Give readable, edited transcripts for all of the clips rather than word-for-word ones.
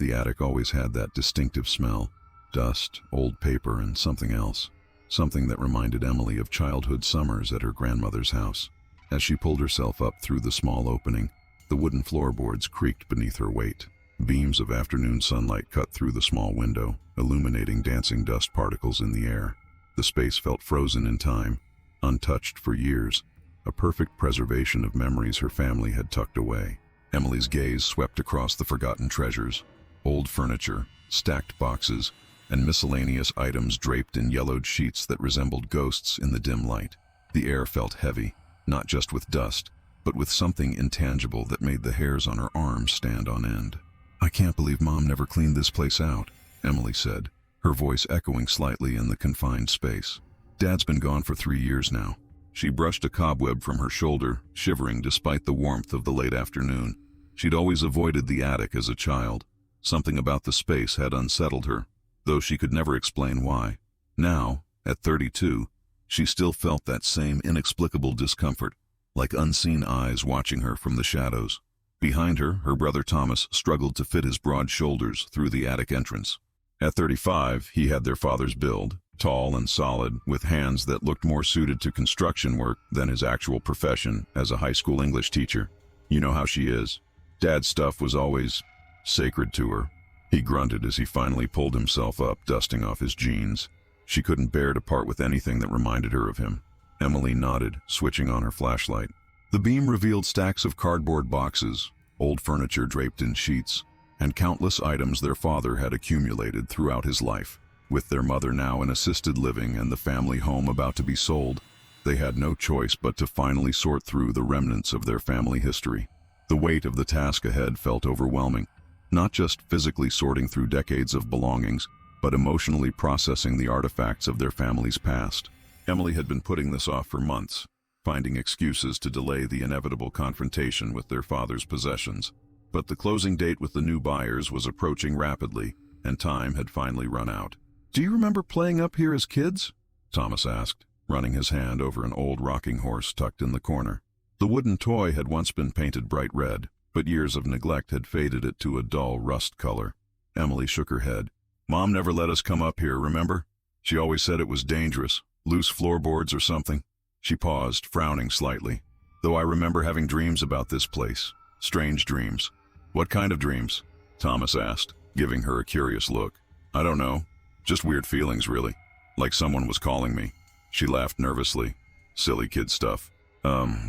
The attic always had that distinctive smell: dust, old paper, and something else. Something that reminded Emily of childhood summers at her grandmother's house. As she pulled herself up through the small opening, the wooden floorboards creaked beneath her weight. Beams of afternoon sunlight cut through the small window, illuminating dancing dust particles in the air. The space felt frozen in time, untouched for years, a perfect preservation of memories her family had tucked away. Emily's gaze swept across the forgotten treasures: old furniture, stacked boxes, and miscellaneous items draped in yellowed sheets that resembled ghosts in the dim light. The air felt heavy, not just with dust, but with something intangible that made the hairs on her arms stand on end. "I can't believe Mom never cleaned this place out," Emily said, her voice echoing slightly in the confined space. "Dad's been gone for 3 years now." She brushed a cobweb from her shoulder, shivering despite the warmth of the late afternoon. She'd always avoided the attic as a child. Something about the space had unsettled her, though she could never explain why. Now, at 32, she still felt that same inexplicable discomfort, like unseen eyes watching her from the shadows. Behind her, her brother Thomas struggled to fit his broad shoulders through the attic entrance. At 35, he had their father's build, tall and solid, with hands that looked more suited to construction work than his actual profession as a high school English teacher. "You know how she is. Dad's stuff was always sacred to her." He grunted as he finally pulled himself up, dusting off his jeans. She couldn't bear to part with anything that reminded her of him. Emily nodded, switching on her flashlight. The beam revealed stacks of cardboard boxes, old furniture draped in sheets, and countless items their father had accumulated throughout his life. With their mother now in assisted living and the family home about to be sold, they had no choice but to finally sort through the remnants of their family history. The weight of the task ahead felt overwhelming, not just physically sorting through decades of belongings, but emotionally processing the artifacts of their family's past. Emily had been putting this off for months, finding excuses to delay the inevitable confrontation with their father's possessions. But the closing date with the new buyers was approaching rapidly, and time had finally run out. "Do you remember playing up here as kids?" Thomas asked, running his hand over an old rocking horse tucked in the corner. The wooden toy had once been painted bright red, but years of neglect had faded it to a dull rust color. Emily shook her head. "Mom never let us come up here, remember? She always said it was dangerous, loose floorboards or something." She paused, frowning slightly. "Though I remember having dreams about this place. Strange dreams." "What kind of dreams?" Thomas asked, giving her a curious look. "I don't know. Just weird feelings, really. Like someone was calling me." She laughed nervously. "Silly kid stuff."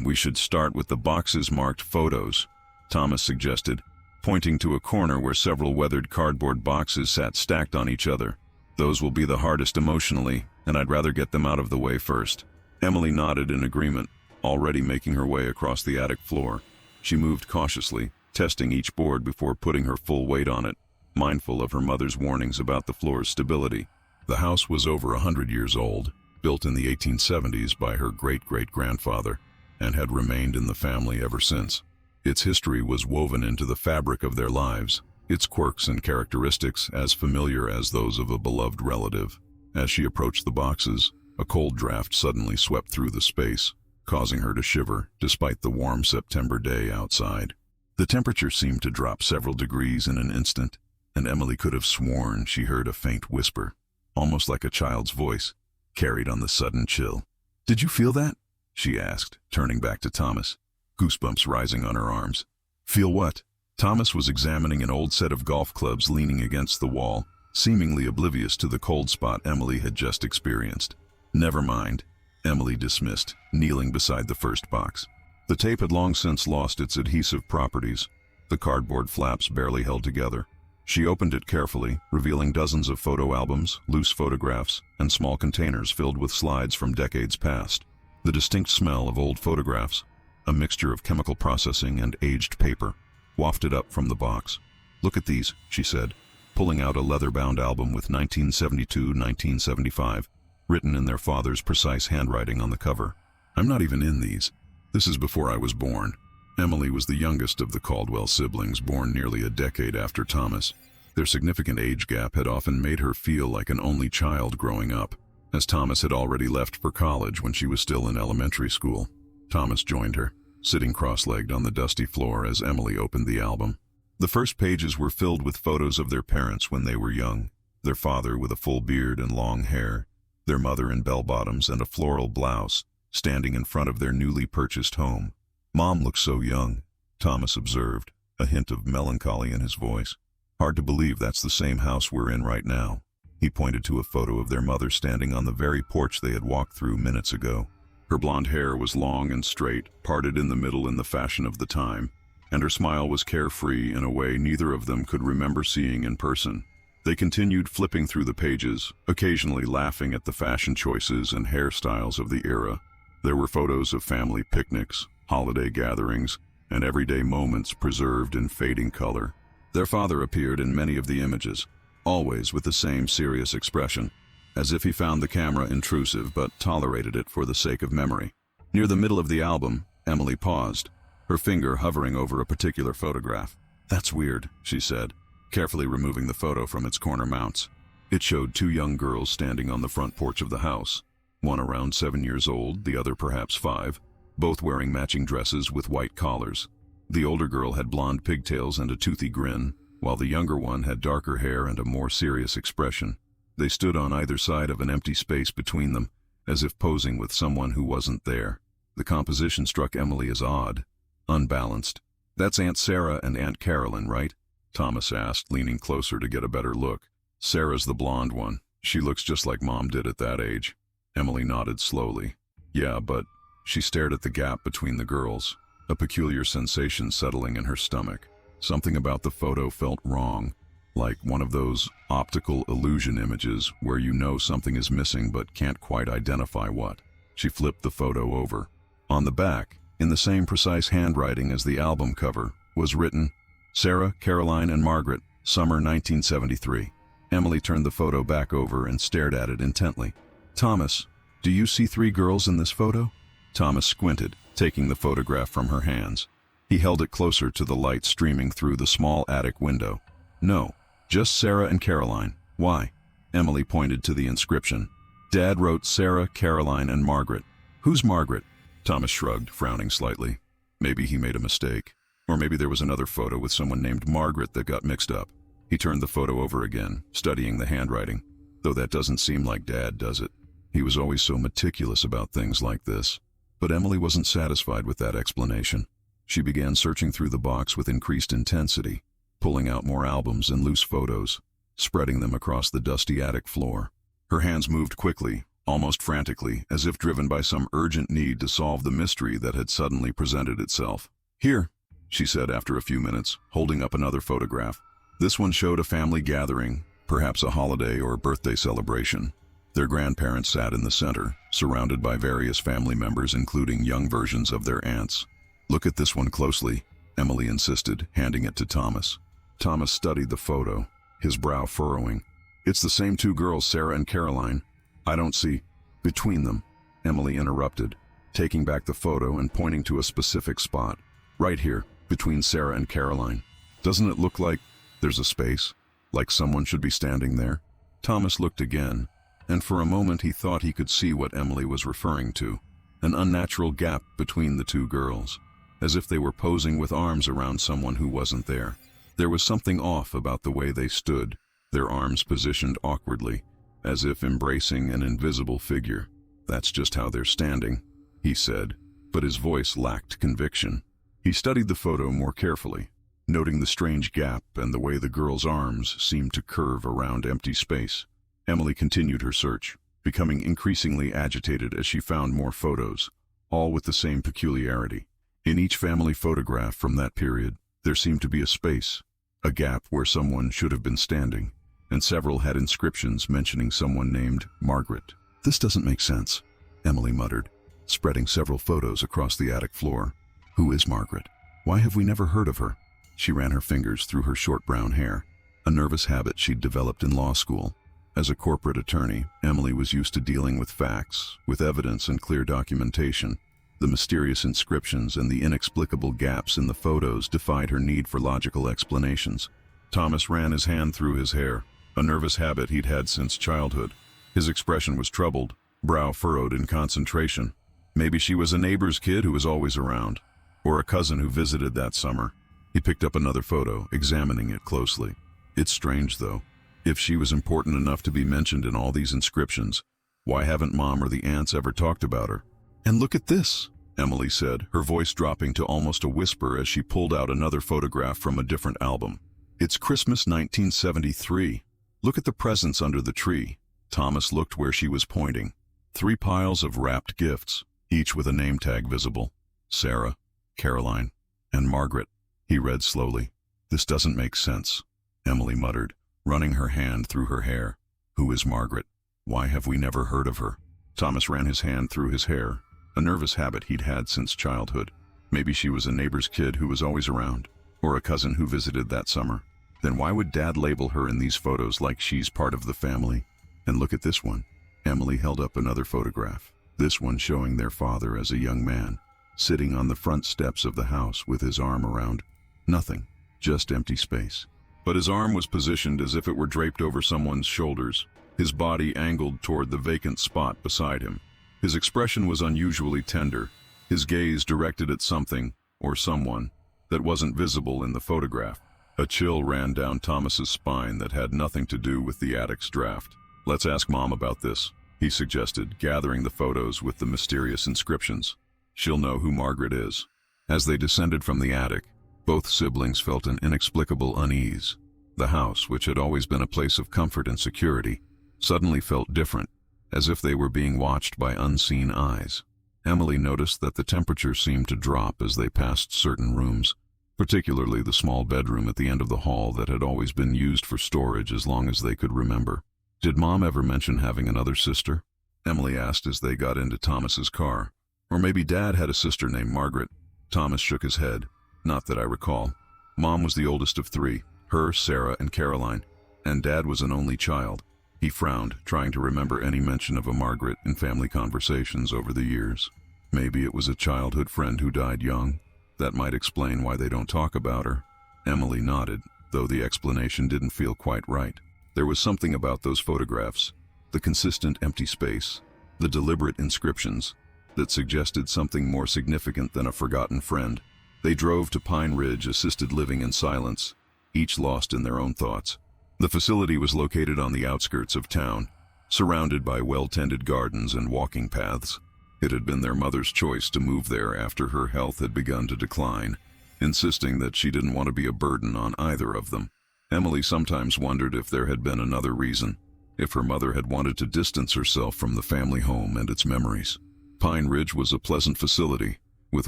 We should start with the boxes marked photos," Thomas suggested, pointing to a corner where several weathered cardboard boxes sat stacked on each other. "Those will be the hardest emotionally, and I'd rather get them out of the way first." Emily nodded in agreement, already making her way across the attic floor. She moved cautiously, testing each board before putting her full weight on it, mindful of her mother's warnings about the floor's stability. The house was over 100 years old, built in the 1870s by her great-great-grandfather, and had remained in the family ever since. Its history was woven into the fabric of their lives, its quirks and characteristics as familiar as those of a beloved relative. As she approached the boxes, a cold draft suddenly swept through the space, causing her to shiver despite the warm September day outside. The temperature seemed to drop several degrees in an instant, and Emily could have sworn she heard a faint whisper, almost like a child's voice, carried on the sudden chill. "Did you feel that?" she asked, turning back to Thomas, goosebumps rising on her arms. "Feel what?" Thomas was examining an old set of golf clubs leaning against the wall, seemingly oblivious to the cold spot Emily had just experienced. "Never mind," Emily dismissed, kneeling beside the first box. The tape had long since lost its adhesive properties. The cardboard flaps barely held together. She opened it carefully, revealing dozens of photo albums, loose photographs, and small containers filled with slides from decades past. The distinct smell of old photographs, a mixture of chemical processing and aged paper, wafted up from the box. "Look at these," she said, pulling out a leather-bound album with 1972-1975, written in their father's precise handwriting on the cover. "I'm not even in these. This is before I was born." Emily was the youngest of the Caldwell siblings, born nearly a decade after Thomas. Their significant age gap had often made her feel like an only child growing up, as Thomas had already left for college when she was still in elementary school. Thomas joined her, sitting cross-legged on the dusty floor as Emily opened the album. The first pages were filled with photos of their parents when they were young, their father with a full beard and long hair, their mother in bell-bottoms and a floral blouse, standing in front of their newly purchased home. "Mom looks so young," Thomas observed, a hint of melancholy in his voice. "Hard to believe that's the same house we're in right now." He pointed to a photo of their mother standing on the very porch they had walked through minutes ago. Her blonde hair was long and straight, parted in the middle in the fashion of the time, and her smile was carefree in a way neither of them could remember seeing in person. They continued flipping through the pages, occasionally laughing at the fashion choices and hairstyles of the era. There were photos of family picnics, holiday gatherings, and everyday moments preserved in fading color. Their father appeared in many of the images, always with the same serious expression, as if he found the camera intrusive but tolerated it for the sake of memory. Near the middle of the album, Emily paused, her finger hovering over a particular photograph. "That's weird," she said, carefully removing the photo from its corner mounts. It showed two young girls standing on the front porch of the house, one around 7 years old, the other perhaps 5, both wearing matching dresses with white collars. The older girl had blonde pigtails and a toothy grin, while the younger one had darker hair and a more serious expression. They stood on either side of an empty space between them, as if posing with someone who wasn't there. The composition struck Emily as odd, unbalanced. "That's Aunt Sarah and Aunt Carolyn, right?" Thomas asked, leaning closer to get a better look. "Sarah's the blonde one. She looks just like Mom did at that age." Emily nodded slowly. "Yeah, but..." She stared at the gap between the girls, a peculiar sensation settling in her stomach. Something about the photo felt wrong, like one of those optical illusion images where you know something is missing but can't quite identify what. She flipped the photo over. On the back, in the same precise handwriting as the album cover, was written, "Sarah, Caroline, and Margaret, summer 1973. Emily turned the photo back over and stared at it intently. "Thomas, do you see 3 girls in this photo?" Thomas squinted, taking the photograph from her hands. He held it closer to the light streaming through the small attic window. "No, just Sarah and Caroline. Why?" Emily pointed to the inscription. "Dad wrote Sarah, Caroline, and Margaret." "Who's Margaret?" Thomas shrugged, frowning slightly. Maybe he made a mistake. Or maybe there was another photo with someone named Margaret that got mixed up. He turned the photo over again, studying the handwriting. Though that doesn't seem like Dad, does it? He was always so meticulous about things like this. But Emily wasn't satisfied with that explanation. She began searching through the box with increased intensity, pulling out more albums and loose photos, spreading them across the dusty attic floor. Her hands moved quickly, almost frantically, as if driven by some urgent need to solve the mystery that had suddenly presented itself. "Here," she said after a few minutes, holding up another photograph. This one showed a family gathering, perhaps a holiday or birthday celebration. Their grandparents sat in the center, surrounded by various family members including young versions of their aunts. "Look at this one closely," Emily insisted, handing it to Thomas. Thomas studied the photo, his brow furrowing. "It's the same 2 girls, Sarah and Caroline. I don't see..." "Between them," Emily interrupted, taking back the photo and pointing to a specific spot. "Right here, between Sarah and Caroline. Doesn't it look like there's a space? Like someone should be standing there?" Thomas looked again, and for a moment he thought he could see what Emily was referring to. An unnatural gap between the 2 girls, as if they were posing with arms around someone who wasn't there. There was something off about the way they stood, their arms positioned awkwardly, as if embracing an invisible figure. "That's just how they're standing," he said, but his voice lacked conviction. He studied the photo more carefully, noting the strange gap and the way the girls' arms seemed to curve around empty space. Emily continued her search, becoming increasingly agitated as she found more photos, all with the same peculiarity. In each family photograph from that period, there seemed to be a space, a gap where someone should have been standing, and several had inscriptions mentioning someone named Margaret. "This doesn't make sense," Emily muttered, spreading several photos across the attic floor. "Who is Margaret? Why have we never heard of her?" She ran her fingers through her short brown hair, a nervous habit she'd developed in law school. As a corporate attorney, Emily was used to dealing with facts, with evidence and clear documentation. The mysterious inscriptions and the inexplicable gaps in the photos defied her need for logical explanations. Thomas ran his hand through his hair, a nervous habit he'd had since childhood. His expression was troubled, brow furrowed in concentration. Maybe she was a neighbor's kid who was always around, or a cousin who visited that summer. He picked up another photo, examining it closely. It's strange, though. If she was important enough to be mentioned in all these inscriptions, why haven't Mom or the aunts ever talked about her? And look at this, Emily said, her voice dropping to almost a whisper as she pulled out another photograph from a different album. It's Christmas 1973. Look at the presents under the tree. Thomas looked where she was pointing. 3 piles of wrapped gifts, each with a name tag visible. Sarah, Caroline, and Margaret. He read slowly. This doesn't make sense, Emily muttered, running her hand through her hair. Who is Margaret? Why have we never heard of her? Thomas ran his hand through his hair, a nervous habit he'd had since childhood. Maybe she was a neighbor's kid who was always around, or a cousin who visited that summer. Then why would Dad label her in these photos like she's part of the family? And look at this one. Emily held up another photograph, this one showing their father as a young man, sitting on the front steps of the house with his arm around nothing, just empty space. But his arm was positioned as if it were draped over someone's shoulders, his body angled toward the vacant spot beside him. His expression was unusually tender, his gaze directed at something, or someone, that wasn't visible in the photograph. A chill ran down Thomas's spine that had nothing to do with the attic's draft. Let's ask Mom about this, he suggested, gathering the photos with the mysterious inscriptions. She'll know who Margaret is. As they descended from the attic, both siblings felt an inexplicable unease. The house, which had always been a place of comfort and security, suddenly felt different, as if they were being watched by unseen eyes. Emily noticed that the temperature seemed to drop as they passed certain rooms, particularly the small bedroom at the end of the hall that had always been used for storage as long as they could remember. Did Mom ever mention having another sister? Emily asked as they got into Thomas's car. Or maybe Dad had a sister named Margaret. Thomas shook his head. Not that I recall. Mom was the oldest of 3, her, Sarah, and Caroline, and Dad was an only child. He frowned, trying to remember any mention of a Margaret in family conversations over the years. Maybe it was a childhood friend who died young. That might explain why they don't talk about her. Emily nodded, though the explanation didn't feel quite right. There was something about those photographs, the consistent empty space, the deliberate inscriptions, that suggested something more significant than a forgotten friend. They drove to Pine Ridge Assisted Living in silence, each lost in their own thoughts. The facility was located on the outskirts of town, surrounded by well-tended gardens and walking paths. It had been their mother's choice to move there after her health had begun to decline, insisting that she didn't want to be a burden on either of them. Emily sometimes wondered if there had been another reason, if her mother had wanted to distance herself from the family home and its memories. Pine Ridge was a pleasant facility, with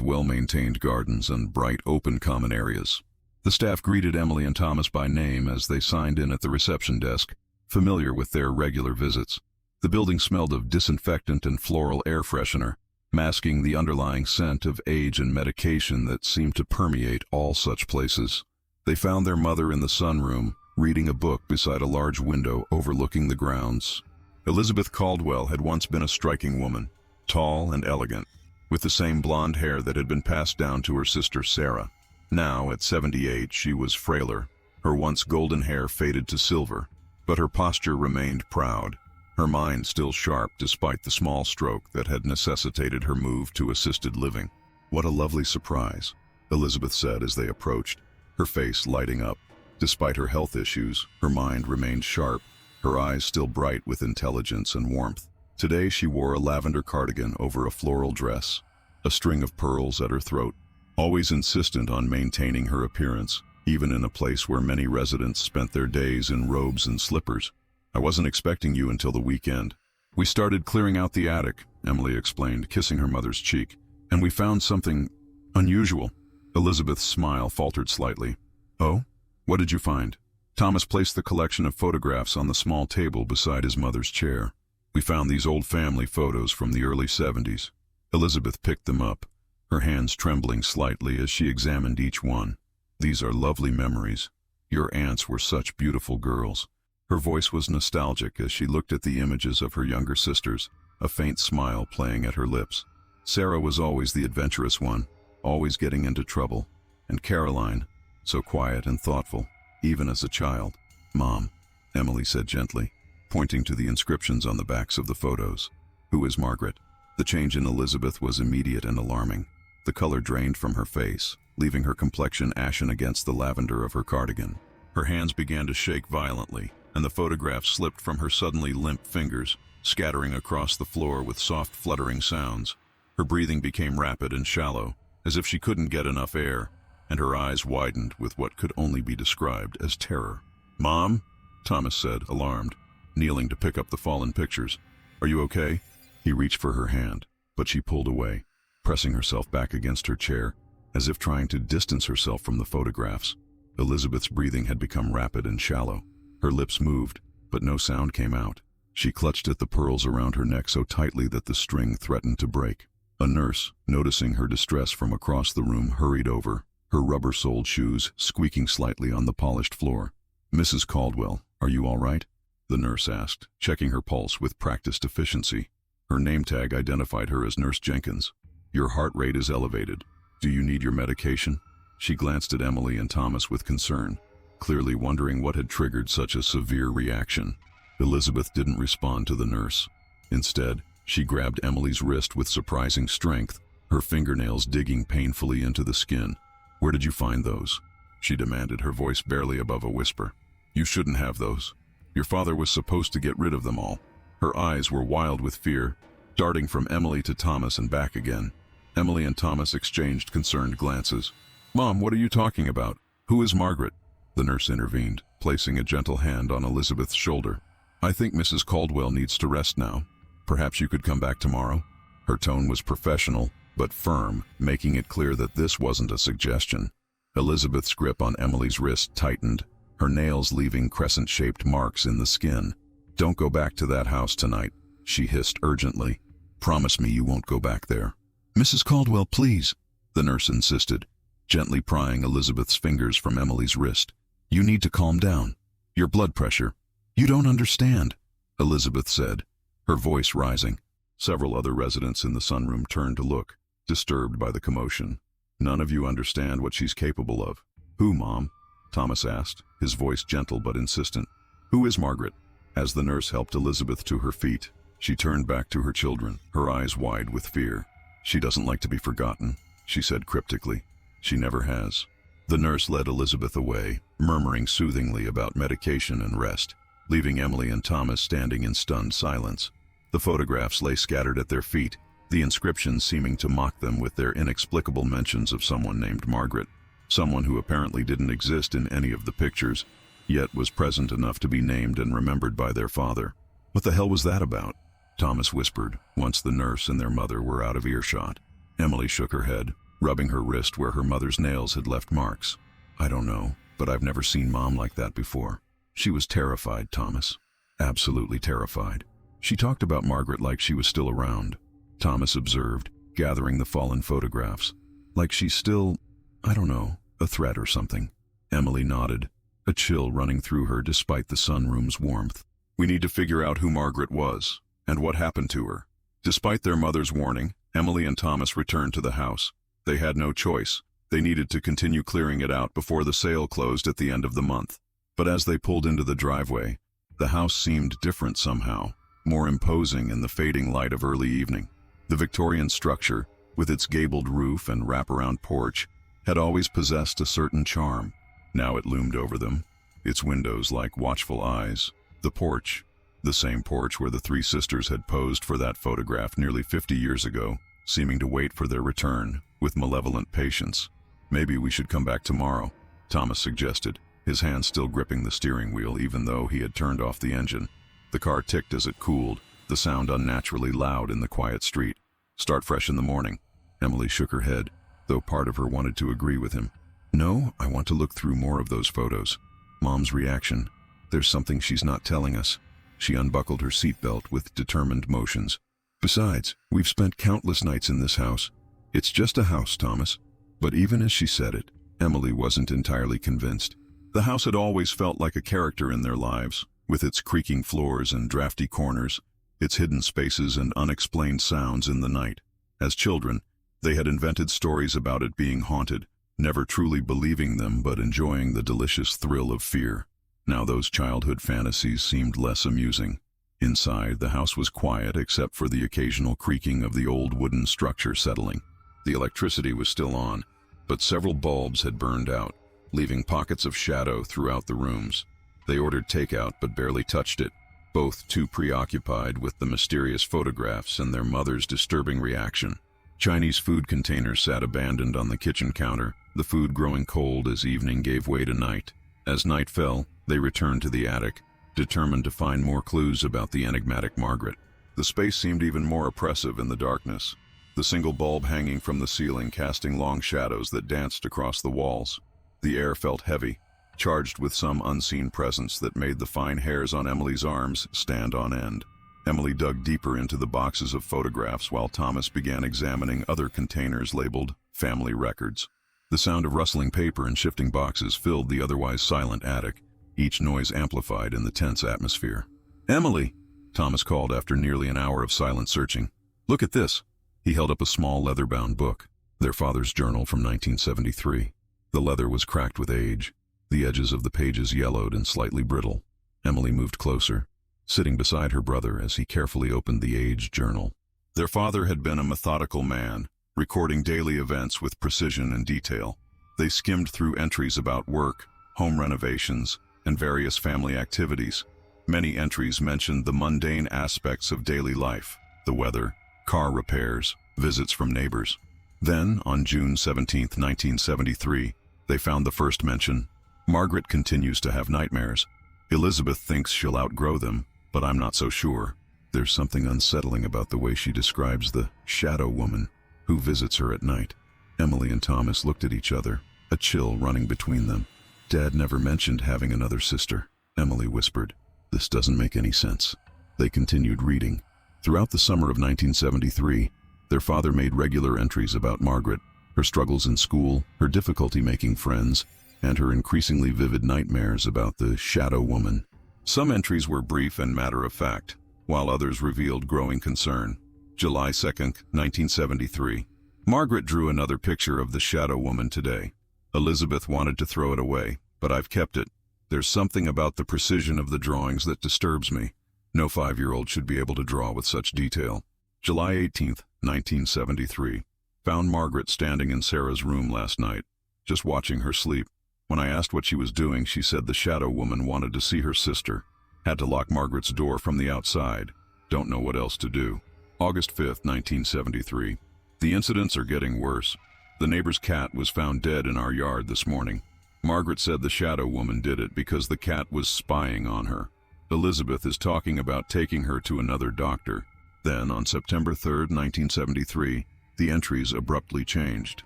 well-maintained gardens and bright open common areas. The staff greeted Emily and Thomas by name as they signed in at the reception desk, familiar with their regular visits. The building smelled of disinfectant and floral air freshener, masking the underlying scent of age and medication that seemed to permeate all such places. They found their mother in the sunroom, reading a book beside a large window overlooking the grounds. Elizabeth Caldwell had once been a striking woman, tall and elegant, with the same blonde hair that had been passed down to her sister Sarah. Now, at 78, she was frailer. Her once golden hair faded to silver, but her posture remained proud, her mind still sharp despite the small stroke that had necessitated her move to assisted living. What a lovely surprise, Elizabeth said as they approached, her face lighting up. Despite her health issues, her mind remained sharp, her eyes still bright with intelligence and warmth. Today she wore a lavender cardigan over a floral dress, a string of pearls at her throat, always insistent on maintaining her appearance, even in a place where many residents spent their days in robes and slippers. I wasn't expecting you until the weekend. We started clearing out the attic, Emily explained, kissing her mother's cheek, and we found something unusual. Elizabeth's smile faltered slightly. Oh? What did you find? Thomas placed the collection of photographs on the small table beside his mother's chair. We found these old family photos from the early 70s. Elizabeth picked them up, her hands trembling slightly as she examined each one. These are lovely memories. Your aunts were such beautiful girls. Her voice was nostalgic as she looked at the images of her younger sisters, a faint smile playing at her lips. Sarah was always the adventurous one, always getting into trouble, and Caroline, so quiet and thoughtful, even as a child. Mom, Emily said gently, pointing to the inscriptions on the backs of the photos. Who is Margaret? The change in Elizabeth was immediate and alarming. The color drained from her face, leaving her complexion ashen against the lavender of her cardigan. Her hands began to shake violently, and the photograph slipped from her suddenly limp fingers, scattering across the floor with soft fluttering sounds. Her breathing became rapid and shallow, as if she couldn't get enough air, and her eyes widened with what could only be described as terror. "Mom?" Thomas said, alarmed, kneeling to pick up the fallen pictures. "Are you okay?" He reached for her hand, but she pulled away, pressing herself back against her chair, as if trying to distance herself from the photographs. Elizabeth's breathing had become rapid and shallow. Her lips moved, but no sound came out. She clutched at the pearls around her neck so tightly that the string threatened to break. A nurse, noticing her distress from across the room, hurried over, her rubber-soled shoes squeaking slightly on the polished floor. "Mrs. Caldwell, are you all right?" the nurse asked, checking her pulse with practiced efficiency. Her name tag identified her as Nurse Jenkins. "Your heart rate is elevated. Do you need your medication?" She glanced at Emily and Thomas with concern, clearly wondering what had triggered such a severe reaction. Elizabeth didn't respond to the nurse. Instead, she grabbed Emily's wrist with surprising strength, her fingernails digging painfully into the skin. "Where did you find those?" she demanded, her voice barely above a whisper. "You shouldn't have those. Your father was supposed to get rid of them all." Her eyes were wild with fear, darting from Emily to Thomas and back again. Emily and Thomas exchanged concerned glances. "Mom, what are you talking about? Who is Margaret?" The nurse intervened, placing a gentle hand on Elizabeth's shoulder. "I think Mrs. Caldwell needs to rest now. Perhaps you could come back tomorrow?" Her tone was professional, but firm, making it clear that this wasn't a suggestion. Elizabeth's grip on Emily's wrist tightened, her nails leaving crescent-shaped marks in the skin. "Don't go back to that house tonight," she hissed urgently. "Promise me you won't go back there." "Mrs. Caldwell, please," the nurse insisted, gently prying Elizabeth's fingers from Emily's wrist. "You need to calm down. Your blood pressure." "You don't understand," Elizabeth said, her voice rising. Several other residents in the sunroom turned to look, disturbed by the commotion. "None of you understand what she's capable of." "Who, Mom?" Thomas asked, his voice gentle but insistent. "Who is Margaret?" As the nurse helped Elizabeth to her feet, she turned back to her children, her eyes wide with fear. "She doesn't like to be forgotten," she said cryptically. "She never has." The nurse led Elizabeth away, murmuring soothingly about medication and rest, leaving Emily and Thomas standing in stunned silence. The photographs lay scattered at their feet, the inscriptions seeming to mock them with their inexplicable mentions of someone named Margaret, someone who apparently didn't exist in any of the pictures, yet was present enough to be named and remembered by their father. "What the hell was that about?" Thomas whispered, once the nurse and their mother were out of earshot. Emily shook her head, rubbing her wrist where her mother's nails had left marks. "I don't know, but I've never seen Mom like that before. She was terrified, Thomas. Absolutely terrified. She talked about Margaret like she was still around," Thomas observed, gathering the fallen photographs. "Like she's still, I don't know, a threat or something." Emily nodded, a chill running through her despite the sunroom's warmth. "We need to figure out who Margaret was, and what happened to her." Despite their mother's warning, Emily and Thomas returned to the house. They had no choice. They needed to continue clearing it out before the sale closed at the end of the month. But as they pulled into the driveway, the house seemed different somehow, more imposing in the fading light of early evening. The Victorian structure, with its gabled roof and wraparound porch, had always possessed a certain charm. Now it loomed over them, its windows like watchful eyes. The porch, the same porch where the three sisters had posed for that photograph nearly 50 years ago, seeming to wait for their return with malevolent patience. "Maybe we should come back tomorrow," Thomas suggested, his hand still gripping the steering wheel even though he had turned off the engine. The car ticked as it cooled, the sound unnaturally loud in the quiet street. "Start fresh in the morning." Emily shook her head, though part of her wanted to agree with him. "No, I want to look through more of those photos. Mom's reaction. There's something she's not telling us." She unbuckled her seatbelt with determined motions. "Besides, we've spent countless nights in this house. It's just a house, Thomas." But even as she said it, Emily wasn't entirely convinced. The house had always felt like a character in their lives, with its creaking floors and drafty corners, its hidden spaces and unexplained sounds in the night. As children, they had invented stories about it being haunted, never truly believing them but enjoying the delicious thrill of fear. Now those childhood fantasies seemed less amusing. Inside, the house was quiet except for the occasional creaking of the old wooden structure settling. The electricity was still on, but several bulbs had burned out, leaving pockets of shadow throughout the rooms. They ordered takeout but barely touched it, both too preoccupied with the mysterious photographs and their mother's disturbing reaction. Chinese food containers sat abandoned on the kitchen counter, the food growing cold as evening gave way to night. As night fell, they returned to the attic, determined to find more clues about the enigmatic Margaret. The space seemed even more oppressive in the darkness, the single bulb hanging from the ceiling casting long shadows that danced across the walls. The air felt heavy, charged with some unseen presence that made the fine hairs on Emily's arms stand on end. Emily dug deeper into the boxes of photographs while Thomas began examining other containers labeled family records. The sound of rustling paper and shifting boxes filled the otherwise silent attic, each noise amplified in the tense atmosphere. "Emily!" Thomas called after nearly an hour of silent searching. "Look at this." He held up a small leather-bound book, their father's journal from 1973. The leather was cracked with age, the edges of the pages yellowed and slightly brittle. Emily moved closer, sitting beside her brother as he carefully opened the aged journal. Their father had been a methodical man, recording daily events with precision and detail. They skimmed through entries about work, home renovations, and various family activities. Many entries mentioned the mundane aspects of daily life, the weather, car repairs, visits from neighbors. Then, on June 17, 1973, they found the first mention. "Margaret continues to have nightmares. Elizabeth thinks she'll outgrow them, but I'm not so sure. There's something unsettling about the way she describes the shadow woman who visits her at night." Emily and Thomas looked at each other, a chill running between them. "Dad never mentioned having another sister," Emily whispered. "This doesn't make any sense." They continued reading. Throughout the summer of 1973, their father made regular entries about Margaret, her struggles in school, her difficulty making friends, and her increasingly vivid nightmares about the shadow woman. Some entries were brief and matter-of-fact, while others revealed growing concern. July 2, 1973. "Margaret drew another picture of the shadow woman today. Elizabeth wanted to throw it away, but I've kept it. There's something about the precision of the drawings that disturbs me. No 5-year-old should be able to draw with such detail." July 18, 1973. "Found Margaret standing in Sarah's room last night, just watching her sleep. When I asked what she was doing, she said the shadow woman wanted to see her sister. Had to lock Margaret's door from the outside. Don't know what else to do." August 5, 1973. "The incidents are getting worse. The neighbor's cat was found dead in our yard this morning. Margaret said the shadow woman did it because the cat was spying on her. Elizabeth is talking about taking her to another doctor." Then, on September 3, 1973, the entries abruptly changed.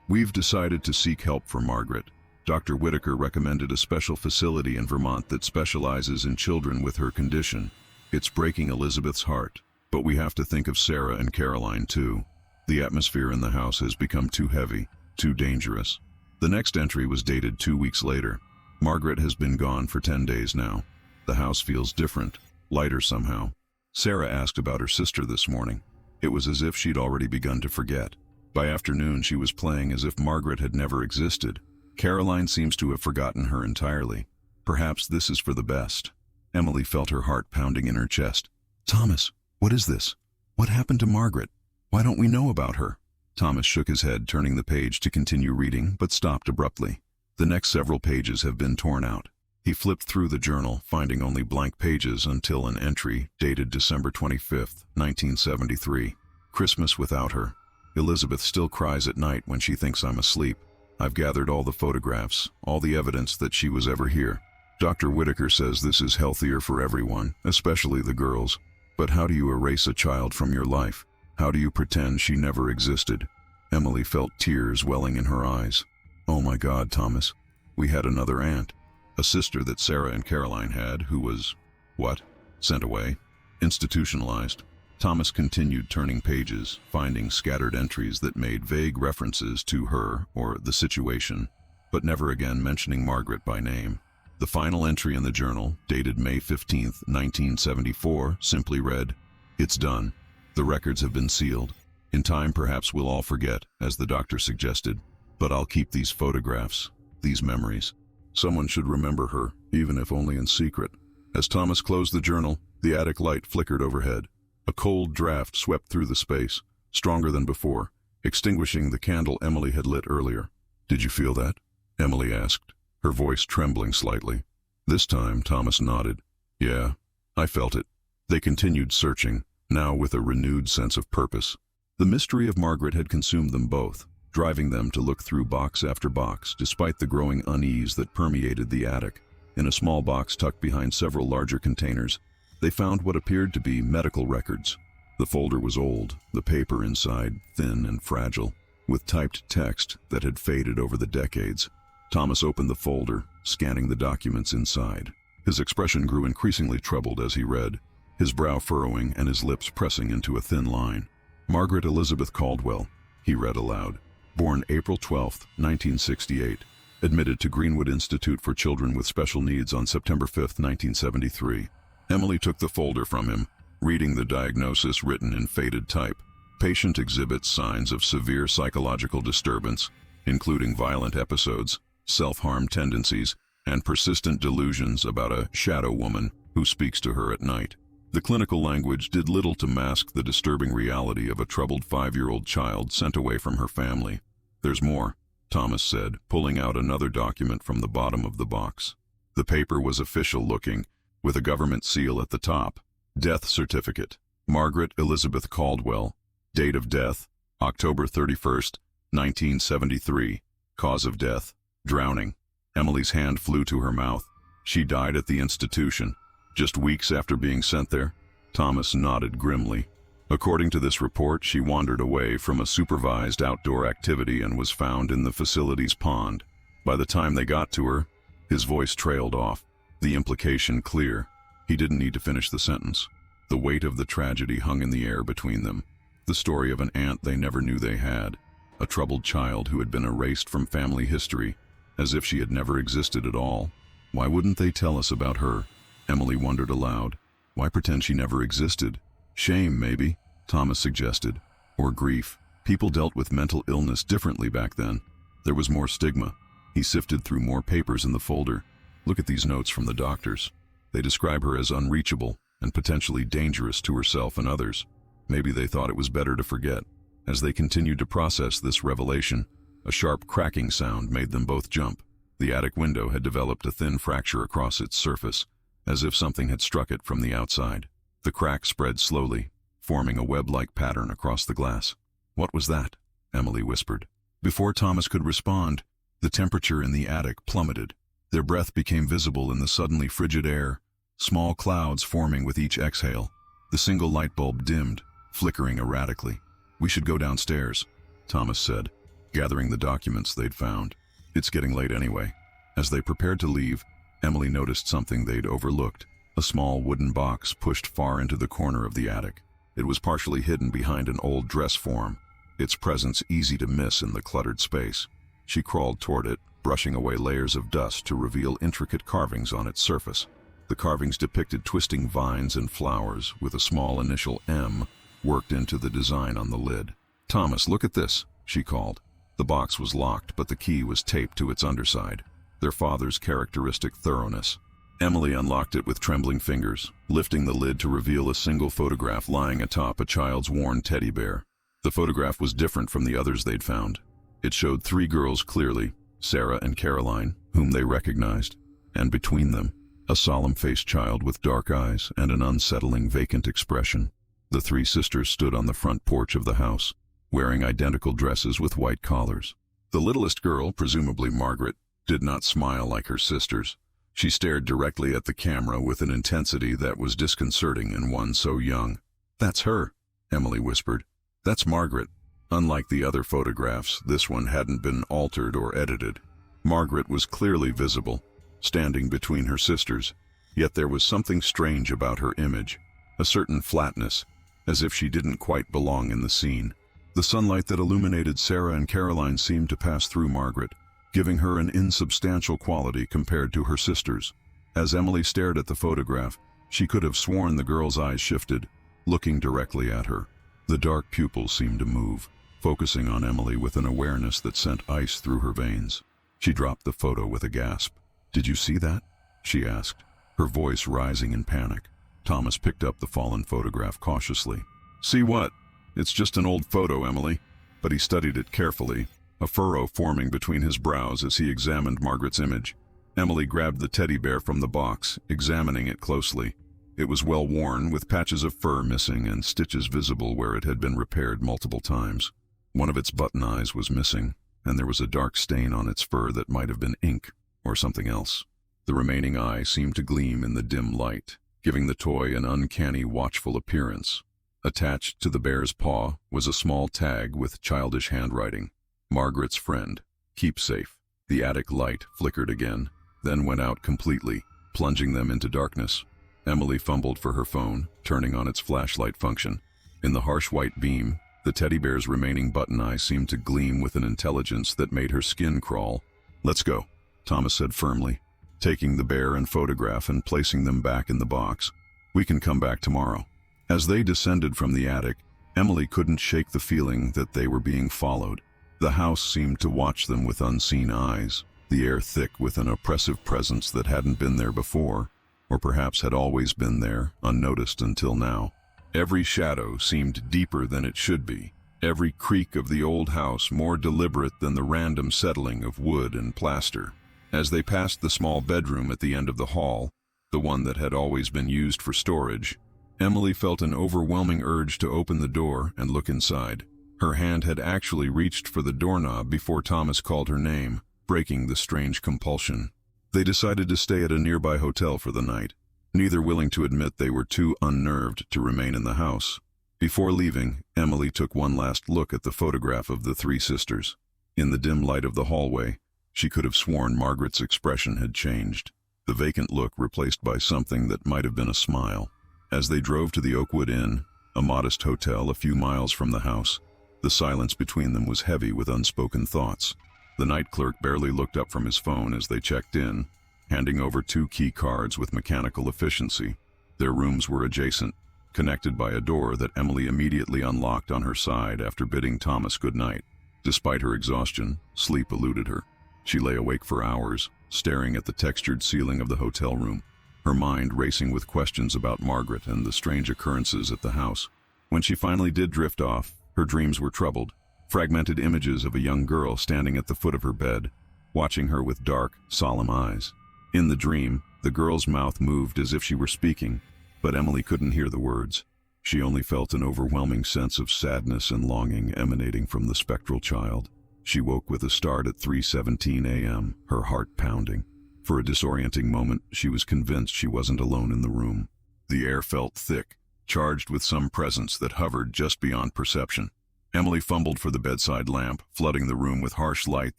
"We've decided to seek help for Margaret. Dr. Whitaker recommended a special facility in Vermont that specializes in children with her condition. It's breaking Elizabeth's heart, but we have to think of Sarah and Caroline too. The atmosphere in the house has become too heavy, too dangerous." The next entry was dated 2 weeks later. "Margaret has been gone for 10 days now. The house feels different, lighter somehow. Sarah asked about her sister this morning. It was as if she'd already begun to forget. By afternoon she was playing as if Margaret had never existed. Caroline seems to have forgotten her entirely. Perhaps this is for the best." Emily felt her heart pounding in her chest. "Thomas, what is this? What happened to Margaret? Why don't we know about her?" Thomas shook his head, turning the page to continue reading, but stopped abruptly. The next several pages have been torn out. He flipped through the journal, finding only blank pages until an entry dated December 25, 1973. "Christmas without her. Elizabeth still cries at night when she thinks I'm asleep. I've gathered all the photographs, all the evidence that she was ever here. Dr. Whitaker says this is healthier for everyone, especially the girls. But how do you erase a child from your life? How do you pretend she never existed?" Emily felt tears welling in her eyes. "Oh my God, Thomas. We had another aunt. A sister that Sarah and Caroline had, who was, what? Sent away? Institutionalized." Thomas continued turning pages, finding scattered entries that made vague references to her or the situation, but never again mentioning Margaret by name. The final entry in the journal, dated May 15, 1974, simply read, "It's done. The records have been sealed. In time, perhaps we'll all forget, as the doctor suggested, but I'll keep these photographs, these memories. Someone should remember her, even if only in secret." As Thomas closed the journal, the attic light flickered overhead. A cold draft swept through the space, stronger than before, extinguishing the candle Emily had lit earlier. "Did you feel that?" Emily asked, her voice trembling slightly. This time, Thomas nodded. "Yeah, I felt it." They continued searching, now with a renewed sense of purpose. The mystery of Margaret had consumed them both, driving them to look through box after box, despite the growing unease that permeated the attic. In a small box tucked behind several larger containers, they found what appeared to be medical records. The folder was old, the paper inside thin and fragile, with typed text that had faded over the decades. Thomas opened the folder, scanning the documents inside. His expression grew increasingly troubled as he read, his brow furrowing and his lips pressing into a thin line. "Margaret Elizabeth Caldwell," he read aloud. "Born April 12, 1968. Admitted to Greenwood Institute for Children with Special Needs on September 5, 1973. Emily took the folder from him, reading the diagnosis written in faded type. "Patient exhibits signs of severe psychological disturbance, including violent episodes, self-harm tendencies, and persistent delusions about a shadow woman who speaks to her at night." The clinical language did little to mask the disturbing reality of a troubled 5-year-old child sent away from her family. "There's more," Thomas said, pulling out another document from the bottom of the box. The paper was official-looking, with a government seal at the top. Death certificate. Margaret Elizabeth Caldwell. Date of death, October 31st, 1973. Cause of death, drowning. Emily's hand flew to her mouth. "She died at the institution, just weeks after being sent there?" Thomas nodded grimly. "According to this report, she wandered away from a supervised outdoor activity and was found in the facility's pond. By the time they got to her," his voice trailed off, the implication clear. He didn't need to finish the sentence. The weight of the tragedy hung in the air between them. The story of an aunt they never knew they had, a troubled child who had been erased from family history, as if she had never existed at all. Why wouldn't they tell us about her? Emily wondered aloud. Why pretend she never existed? Shame, maybe, Thomas suggested. Or grief. People dealt with mental illness differently back then. There was more stigma. He sifted through more papers in the folder. Look at these notes from the doctors. They describe her as unreachable and potentially dangerous to herself and others. Maybe they thought it was better to forget. As they continued to process this revelation, a sharp cracking sound made them both jump. The attic window had developed a thin fracture across its surface, as if something had struck it from the outside. The crack spread slowly, forming a web-like pattern across the glass. "What was that?" Emily whispered. Before Thomas could respond, the temperature in the attic plummeted. Their breath became visible in the suddenly frigid air, small clouds forming with each exhale. The single light bulb dimmed, flickering erratically. "We should go downstairs," Thomas said, gathering the documents they'd found. "It's getting late anyway." As they prepared to leave, Emily noticed something they'd overlooked, a small wooden box pushed far into the corner of the attic. It was partially hidden behind an old dress form, its presence easy to miss in the cluttered space. She crawled toward it, brushing away layers of dust to reveal intricate carvings on its surface. The carvings depicted twisting vines and flowers, with a small initial M worked into the design on the lid. "Thomas, look at this," she called. The box was locked, but the key was taped to its underside, their father's characteristic thoroughness. Emily unlocked it with trembling fingers, lifting the lid to reveal a single photograph lying atop a child's worn teddy bear. The photograph was different from the others they'd found. It showed 3 girls clearly, Sarah and Caroline, whom they recognized, and between them, a solemn-faced child with dark eyes and an unsettling, vacant expression. The 3 sisters stood on the front porch of the house, wearing identical dresses with white collars. The littlest girl, presumably Margaret, did not smile like her sisters. She stared directly at the camera with an intensity that was disconcerting in one so young. "That's her," Emily whispered. "That's Margaret." Unlike the other photographs, this one hadn't been altered or edited. Margaret was clearly visible, standing between her sisters, yet there was something strange about her image, a certain flatness, as if she didn't quite belong in the scene. The sunlight that illuminated Sarah and Caroline seemed to pass through Margaret, giving her an insubstantial quality compared to her sisters. As Emily stared at the photograph, she could have sworn the girl's eyes shifted, looking directly at her. The dark pupils seemed to move, focusing on Emily with an awareness that sent ice through her veins. She dropped the photo with a gasp. "Did you see that?" she asked, her voice rising in panic. Thomas picked up the fallen photograph cautiously. "See what? It's just an old photo, Emily. but he studied it carefully, a furrow forming between his brows as he examined Margaret's image. Emily grabbed the teddy bear from the box, examining it closely. It was well worn, with patches of fur missing and stitches visible where it had been repaired multiple times. One of its button eyes was missing, and there was a dark stain on its fur that might have been ink or something else. The remaining eye seemed to gleam in the dim light, giving the toy an uncanny, watchful appearance. Attached to the bear's paw was a small tag with childish handwriting. Margaret's friend. Keep safe. The attic light flickered again, then went out completely, plunging them into darkness. Emily fumbled for her phone, turning on its flashlight function. In the harsh white beam, the teddy bear's remaining button eye seemed to gleam with an intelligence that made her skin crawl. "Let's go," Thomas said firmly, taking the bear and photograph and placing them back in the box. "We can come back tomorrow." As they descended from the attic, Emily couldn't shake the feeling that they were being followed. The house seemed to watch them with unseen eyes, the air thick with an oppressive presence that hadn't been there before, or perhaps had always been there, unnoticed until now. Every shadow seemed deeper than it should be, every creak of the old house more deliberate than the random settling of wood and plaster. As they passed the small bedroom at the end of the hall, the one that had always been used for storage, Emily felt an overwhelming urge to open the door and look inside. Her hand had actually reached for the doorknob before Thomas called her name, breaking the strange compulsion. They decided to stay at a nearby hotel for the night, neither willing to admit they were too unnerved to remain in the house. Before leaving, Emily took one last look at the photograph of the three sisters. In the dim light of the hallway, she could have sworn Margaret's expression had changed, the vacant look replaced by something that might have been a smile. As they drove to the Oakwood Inn, a modest hotel a few miles from the house, the silence between them was heavy with unspoken thoughts. The night clerk barely looked up from his phone as they checked in, handing over 2 key cards with mechanical efficiency. Their rooms were adjacent, connected by a door that Emily immediately unlocked on her side after bidding Thomas good night. Despite her exhaustion, sleep eluded her. She lay awake for hours, staring at the textured ceiling of the hotel room, her mind racing with questions about Margaret and the strange occurrences at the house. When she finally did drift off, her dreams were troubled. Fragmented images of a young girl standing at the foot of her bed, watching her with dark, solemn eyes. In the dream, the girl's mouth moved as if she were speaking, but Emily couldn't hear the words. She only felt an overwhelming sense of sadness and longing emanating from the spectral child. She woke with a start at 3:17 a.m., her heart pounding. For a disorienting moment, she was convinced she wasn't alone in the room. The air felt thick, charged with some presence that hovered just beyond perception. Emily fumbled for the bedside lamp, flooding the room with harsh light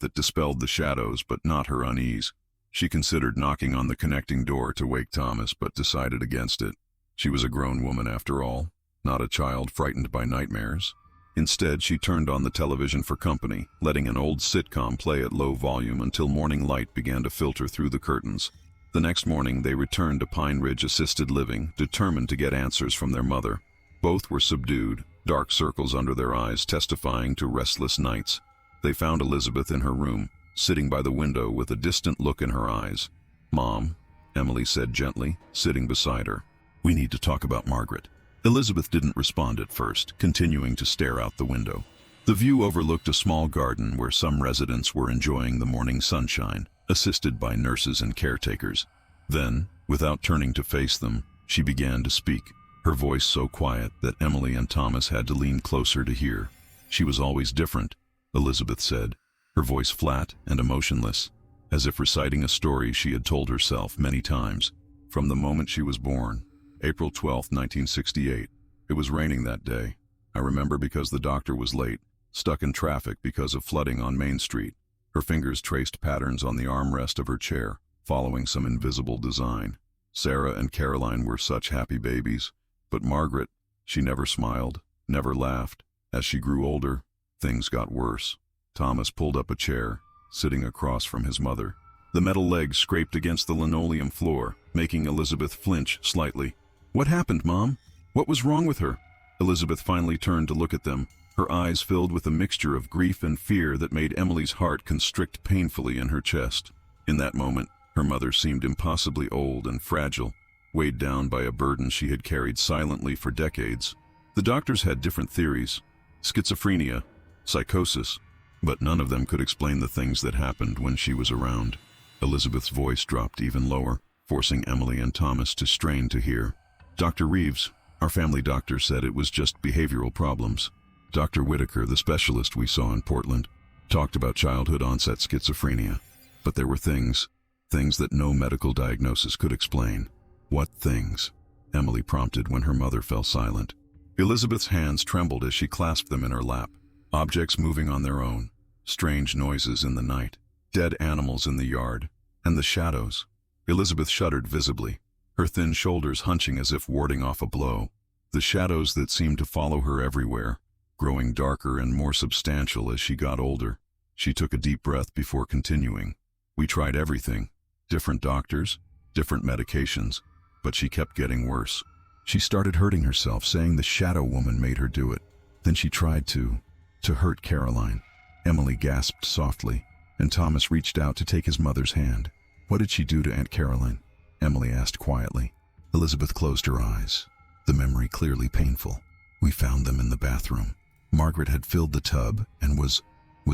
that dispelled the shadows but not her unease. She considered knocking on the connecting door to wake Thomas, but decided against it. She was a grown woman after all, not a child frightened by nightmares. Instead, she turned on the television for company, letting an old sitcom play at low volume until morning light began to filter through the curtains. The next morning, they returned to Pine Ridge Assisted Living, determined to get answers from their mother. Both were subdued, dark circles under their eyes testifying to restless nights. They found Elizabeth in her room, sitting by the window with a distant look in her eyes. "Mom," Emily said gently, sitting beside her. "We need to talk about Margaret." Elizabeth didn't respond at first, continuing to stare out the window. The view overlooked a small garden where some residents were enjoying the morning sunshine, assisted by nurses and caretakers. Then, without turning to face them, she began to speak, her voice so quiet that Emily and Thomas had to lean closer to hear. "She was always different," Elizabeth said, her voice flat and emotionless, as if reciting a story she had told herself many times. "From the moment she was born, April 12, 1968. It was raining that day. I remember because the doctor was late, stuck in traffic because of flooding on Main Street." Her fingers traced patterns on the armrest of her chair, following some invisible design. Sarah and Caroline were such happy babies, but Margaret, she never smiled, never laughed. As she grew older, things got worse. Thomas pulled up a chair, sitting across from his mother. The metal legs scraped against the linoleum floor, making Elizabeth flinch slightly. "What happened, Mom? What was wrong with her?" Elizabeth finally turned to look at them, her eyes filled with a mixture of grief and fear that made Emily's heart constrict painfully in her chest. In that moment, her mother seemed impossibly old and fragile, weighed down by a burden she had carried silently for decades. The doctors had different theories. Schizophrenia, psychosis, but none of them could explain the things that happened when she was around. Elizabeth's voice dropped even lower, forcing Emily and Thomas to strain to hear. Dr. Reeves, our family doctor, said it was just behavioral problems. Dr. Whitaker, the specialist we saw in Portland, talked about childhood-onset schizophrenia. But there were things that no medical diagnosis could explain. What things? Emily prompted when her mother fell silent. Elizabeth's hands trembled as she clasped them in her lap. Objects moving on their own, strange noises in the night, dead animals in the yard, and the shadows. Elizabeth shuddered visibly, her thin shoulders hunching as if warding off a blow. The shadows that seemed to follow her everywhere, growing darker and more substantial as she got older. She took a deep breath before continuing. We tried everything, different doctors, different medications, but she kept getting worse. She started hurting herself, saying the shadow woman made her do it. Then she tried to hurt Caroline. Emily gasped softly, and Thomas reached out to take his mother's hand. What did she do to Aunt Caroline? Emily asked quietly. Elizabeth closed her eyes, the memory clearly painful. We found them in the bathroom. Margaret had filled the tub and was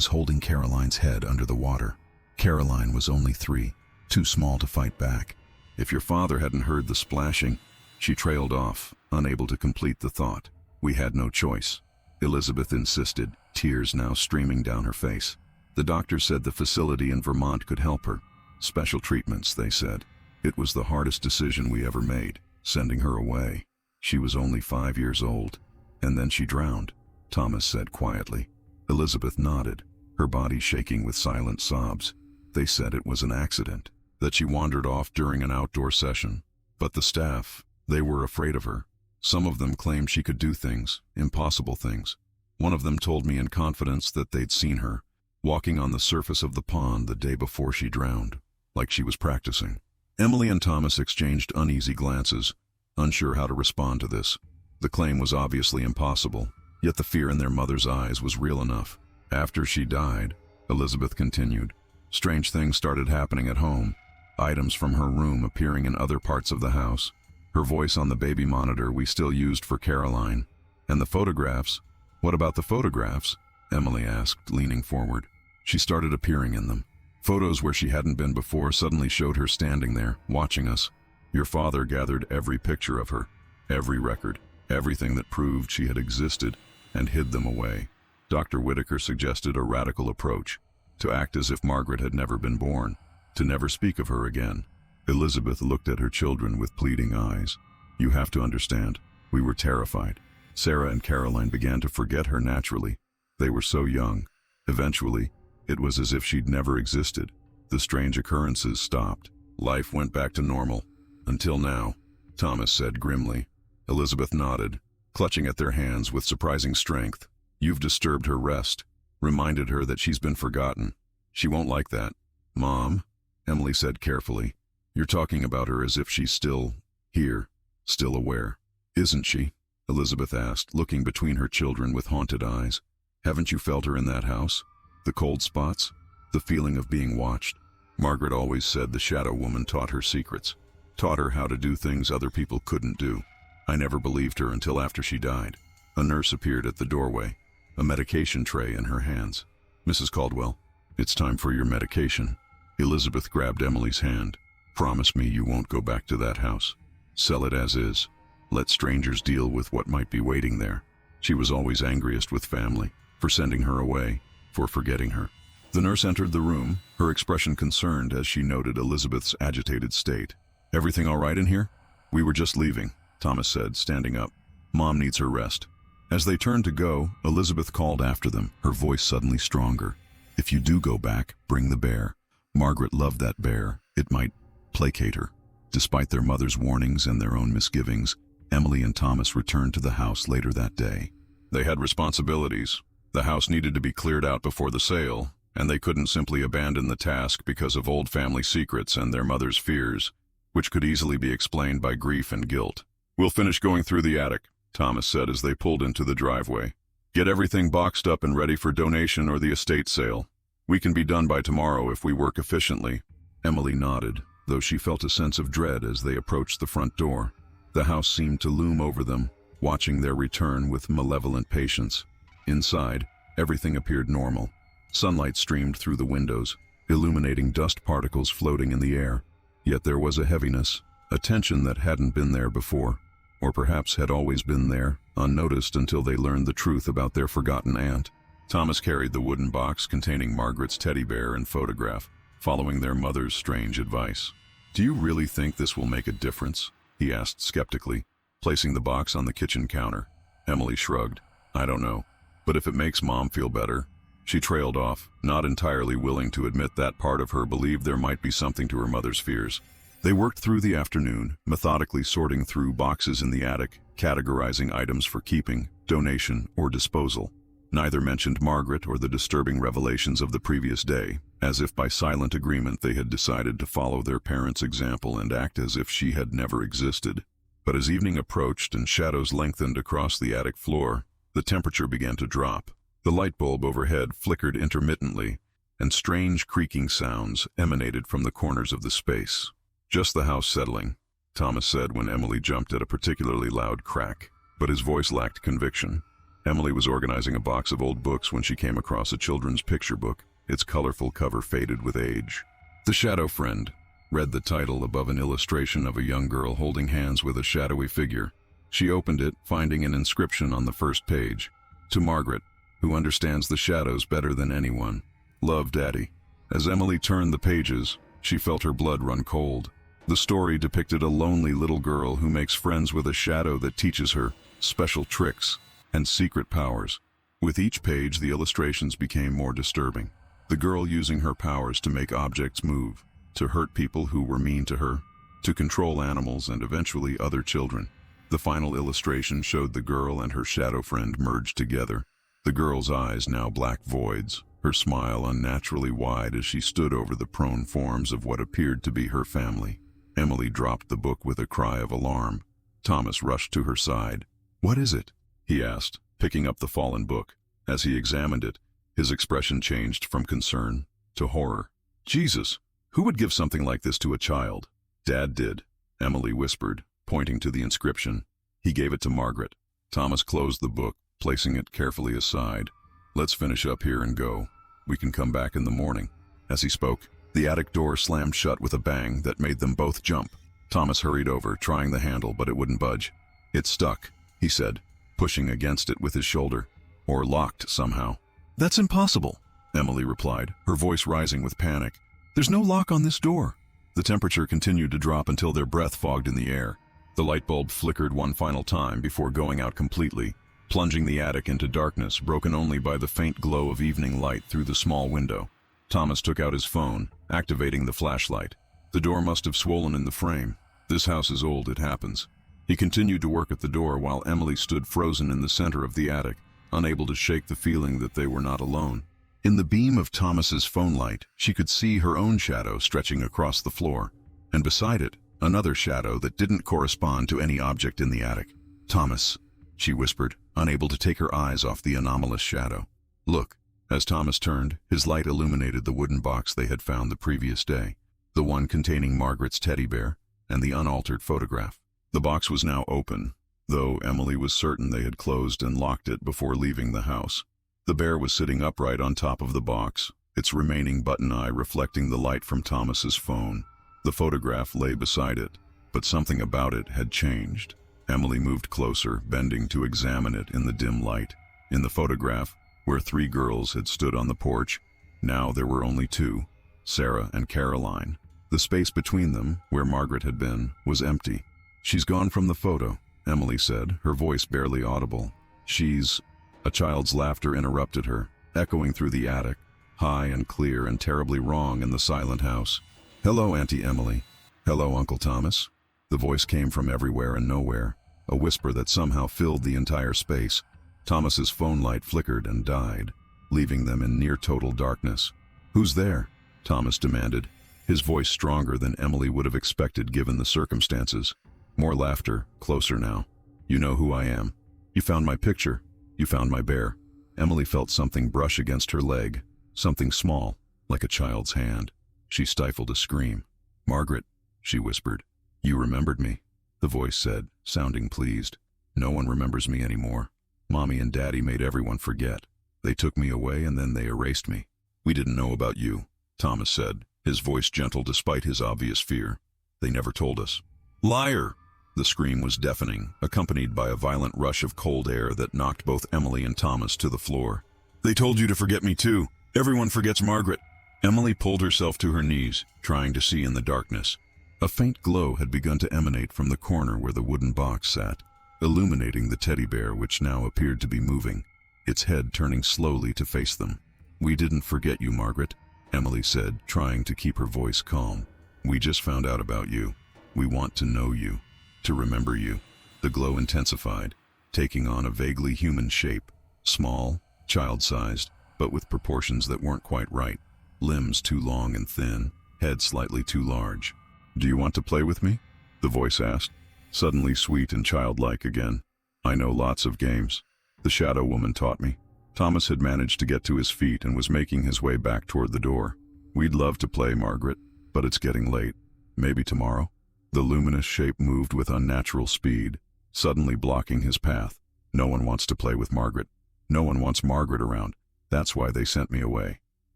holding Caroline's head under the water. Caroline was only 3, too small to fight back. If your father hadn't heard the splashing, she trailed off, unable to complete the thought. We had no choice. Elizabeth insisted, tears now streaming down her face. The doctor said the facility in Vermont could help her. Special treatments, they said. It was the hardest decision we ever made, sending her away. She was only 5 years old. And then she drowned, Thomas said quietly. Elizabeth nodded, her body shaking with silent sobs. They said it was an accident, that she wandered off during an outdoor session. But the staff, they were afraid of her. Some of them claimed she could do things, impossible things. One of them told me in confidence that they'd seen her, walking on the surface of the pond the day before she drowned, like she was practicing. Emily and Thomas exchanged uneasy glances, unsure how to respond to this. The claim was obviously impossible, yet the fear in their mother's eyes was real enough. After she died, Elizabeth continued, strange things started happening at home, items from her room appearing in other parts of the house, her voice on the baby monitor we still used for Caroline. And the photographs? What about the photographs? Emily asked, leaning forward. She started appearing in them. Photos where she hadn't been before suddenly showed her standing there, watching us. Your father gathered every picture of her, every record, everything that proved she had existed, and hid them away. Dr. Whitaker suggested a radical approach, to act as if Margaret had never been born, to never speak of her again. Elizabeth looked at her children with pleading eyes. You have to understand, we were terrified. Sarah and Caroline began to forget her naturally. They were so young. Eventually, it was as if she'd never existed. The strange occurrences stopped. Life went back to normal. Until now, Thomas said grimly. Elizabeth nodded, clutching at their hands with surprising strength. You've disturbed her rest, reminded her that she's been forgotten. She won't like that. Mom, Emily said carefully, you're talking about her as if she's still here, still aware. Isn't she? Elizabeth asked, looking between her children with haunted eyes. Haven't you felt her in that house? The cold spots? The feeling of being watched? Margaret always said the shadow woman taught her secrets, taught her how to do things other people couldn't do. I never believed her until after she died. A nurse appeared at the doorway, a medication tray in her hands. Mrs. Caldwell, it's time for your medication. Elizabeth grabbed Emily's hand. Promise me you won't go back to that house. Sell it as is. Let strangers deal with what might be waiting there. She was always angriest with family, for sending her away, for forgetting her. The nurse entered the room, her expression concerned as she noted Elizabeth's agitated state. Everything all right in here? We were just leaving, Thomas said, standing up. Mom needs her rest. As they turned to go, Elizabeth called after them, her voice suddenly stronger. If you do go back, bring the bear. Margaret loved that bear. It might placate her. Despite their mother's warnings and their own misgivings, Emily and Thomas returned to the house later that day. They had responsibilities. The house needed to be cleared out before the sale, and they couldn't simply abandon the task because of old family secrets and their mother's fears, which could easily be explained by grief and guilt. We'll finish going through the attic, Thomas said as they pulled into the driveway. Get everything boxed up and ready for donation or the estate sale. We can be done by tomorrow if we work efficiently. Emily nodded, though she felt a sense of dread as they approached the front door. The house seemed to loom over them, watching their return with malevolent patience. Inside, Everything appeared normal. Sunlight streamed through the windows, illuminating dust particles floating in the air. Yet there was a heaviness, a tension that hadn't been there before, or perhaps had always been there, unnoticed until they learned the truth about their forgotten aunt. Thomas carried the wooden box containing Margaret's teddy bear and photograph, following their mother's strange advice. "Do you really think this will make a difference?" he asked skeptically, placing the box on the kitchen counter. Emily shrugged. "I don't know, but if it makes Mom feel better." She trailed off, not entirely willing to admit that part of her believed there might be something to her mother's fears. They worked through the afternoon, methodically sorting through boxes in the attic, categorizing items for keeping, donation, or disposal. Neither mentioned Margaret or the disturbing revelations of the previous day, as if by silent agreement they had decided to follow their parents' example and act as if she had never existed. But as evening approached and shadows lengthened across the attic floor, the temperature began to drop. The light bulb overhead flickered intermittently, and strange creaking sounds emanated from the corners of the space. "Just the house settling," Thomas said when Emily jumped at a particularly loud crack, but his voice lacked conviction. Emily was organizing a box of old books when she came across a children's picture book, its colorful cover faded with age. "The Shadow Friend," read the title above an illustration of a young girl holding hands with a shadowy figure. She opened it, finding an inscription on the first page. "To Margaret, who understands the shadows better than anyone. Love, Daddy." As Emily turned the pages, she felt her blood run cold. The story depicted a lonely little girl who makes friends with a shadow that teaches her special tricks and secret powers. With each page, the illustrations became more disturbing. The girl using her powers to make objects move, to hurt people who were mean to her, to control animals and eventually other children. The final illustration showed the girl and her shadow friend merged together. The girl's eyes now black voids, her smile unnaturally wide as she stood over the prone forms of what appeared to be her family. Emily dropped the book with a cry of alarm. Thomas rushed to her side. "What is it?" he asked, picking up the fallen book. As he examined it, his expression changed from concern to horror. "Jesus, who would give something like this to a child?" "Dad did," Emily whispered, pointing to the inscription. "He gave it to Margaret." Thomas closed the book, placing it carefully aside. "Let's finish up here and go. We can come back in the morning." As he spoke, the attic door slammed shut with a bang that made them both jump. Thomas hurried over, trying the handle, but it wouldn't budge. "It's stuck," he said, pushing against it with his shoulder. "Or locked somehow." "That's impossible," Emily replied, her voice rising with panic. "There's no lock on this door." The temperature continued to drop until their breath fogged in the air. The light bulb flickered one final time before going out completely, plunging the attic into darkness, broken only by the faint glow of evening light through the small window. Thomas took out his phone, activating the flashlight. The door must have swollen in the frame. This house is old, it happens. He continued to work at the door while Emily stood frozen in the center of the attic, unable to shake the feeling that they were not alone. In the beam of Thomas's phone light, she could see her own shadow stretching across the floor, and beside it, another shadow that didn't correspond to any object in the attic. "Thomas," she whispered, unable to take her eyes off the anomalous shadow. "Look." As Thomas turned, his light illuminated the wooden box they had found the previous day, the one containing Margaret's teddy bear and the unaltered photograph. The box was now open, though Emily was certain they had closed and locked it before leaving the house. The bear was sitting upright on top of the box, its remaining button eye reflecting the light from Thomas's phone. The photograph lay beside it, but something about it had changed. Emily moved closer, bending to examine it in the dim light. In the photograph, where 3 girls had stood on the porch, now there were only 2, Sarah and Caroline. The space between them, where Margaret had been, was empty. "She's gone from the photo," Emily said, her voice barely audible. "She's—" A child's laughter interrupted her, echoing through the attic, high and clear and terribly wrong in the silent house. "Hello, Auntie Emily." "Hello, Uncle Thomas." The voice came from everywhere and nowhere, a whisper that somehow filled the entire space. Thomas's phone light flickered and died, leaving them in near-total darkness. "Who's there?" Thomas demanded, his voice stronger than Emily would have expected given the circumstances. More laughter, closer now. "You know who I am. You found my picture. You found my bear." Emily felt something brush against her leg, something small, like a child's hand. She stifled a scream. "Margaret," she whispered. "You remembered me," the voice said, sounding pleased. "No one remembers me anymore. Mommy and Daddy made everyone forget. They took me away and then they erased me. We didn't know about you, Thomas said, his voice gentle despite his obvious fear. They never told us. Liar! The scream was deafening, accompanied by a violent rush of cold air that knocked both Emily and Thomas to the floor. They told you to forget me too. Everyone forgets Margaret. Emily pulled herself to her knees, trying to see in the darkness. A faint glow had begun to emanate from the corner where the wooden box sat, illuminating the teddy bear which now appeared to be moving, its head turning slowly to face them. We didn't forget you, Margaret, Emily said, trying to keep her voice calm. We just found out about you. We want to know you, to remember you. The glow intensified, taking on a vaguely human shape, small, child-sized, but with proportions that weren't quite right. Limbs too long and thin, head slightly too large. Do you want to play with me? The voice asked, suddenly sweet and childlike again. I know lots of games. The shadow woman taught me. Thomas had managed to get to his feet and was making his way back toward the door. We'd love to play, Margaret, but it's getting late. Maybe tomorrow? The luminous shape moved with unnatural speed, suddenly blocking his path. No one wants to play with Margaret. No one wants Margaret around. That's why they sent me away.